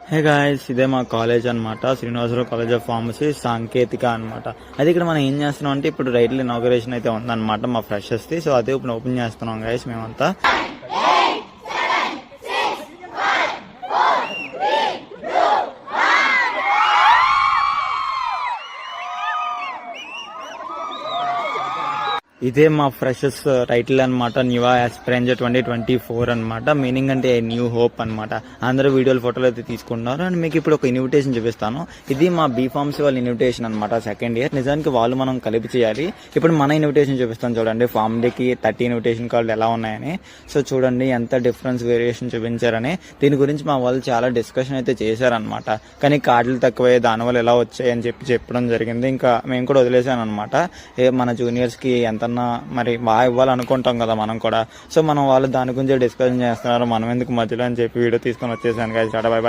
Hey guys, ఇదే మా college అనమాట. శ్రీనివాసరావు కాలేజ్ ఆఫ్ ఫార్మసీ సాంకేతిక అనమాట. అది ఇక్కడ మనం ఏం చేస్తున్నాం అంటే ఇప్పుడు రైట్లీ ఇనాగరేషన్ అయితే ఉందన్నమాట మా ఫ్రెషర్స్ ది. సో అదే ఇప్పుడు ఓపెన్ చేస్తున్నాం గాయస్ మేమంతా. ఇదే మా ఫ్రెషర్స్ టైటిల్ అనమాట. న్యూ ఆస్పిరెంట్ 2024 అనమాట. మీనింగ్ అంటే న్యూ హోప్ అనమాట. అందరూ వీడియోలు ఫోటోలు అయితే తీసుకుంటున్నారు. అండ్ మీకు ఇప్పుడు ఒక ఇన్విటేషన్ చూపిస్తాను. ఇది మా బీఫార్మసీ వాళ్ళ ఇన్విటేషన్ అనమాట. సెకండ్ ఇయర్ నిజానికి వాళ్ళు మనం కలిపి చేయాలి. ఇప్పుడు మన ఇన్విటేషన్ చూపిస్తాను చూడండి. ఫార్మ్ డేకి 30 ఇన్విటేషన్ కార్డులు ఎలా ఉన్నాయని. సో చూడండి ఎంత డిఫరెన్స్ వేరియేషన్ చూపించారని. దీని గురించి మా వాళ్ళు చాలా డిస్కషన్ అయితే చేశారనమాట. కానీ కార్డులు తక్కువే, దానివల్ల ఎలా వచ్చాయి అని చెప్పడం జరిగింది. ఇంకా మేము కూడా వదిలేసాను అనమాట. మన జూనియర్స్ కి ఎంత మరి బాగా ఇవ్వాలనుకుంటాం కదా మనం కూడా. సో మనం వాళ్ళు దాని గురించి డిస్కషన్ చేస్తున్నారు, మనం ఎందుకు మధ్యలో అని చెప్పి వీడియో తీసుకొని వచ్చేసాను. By by.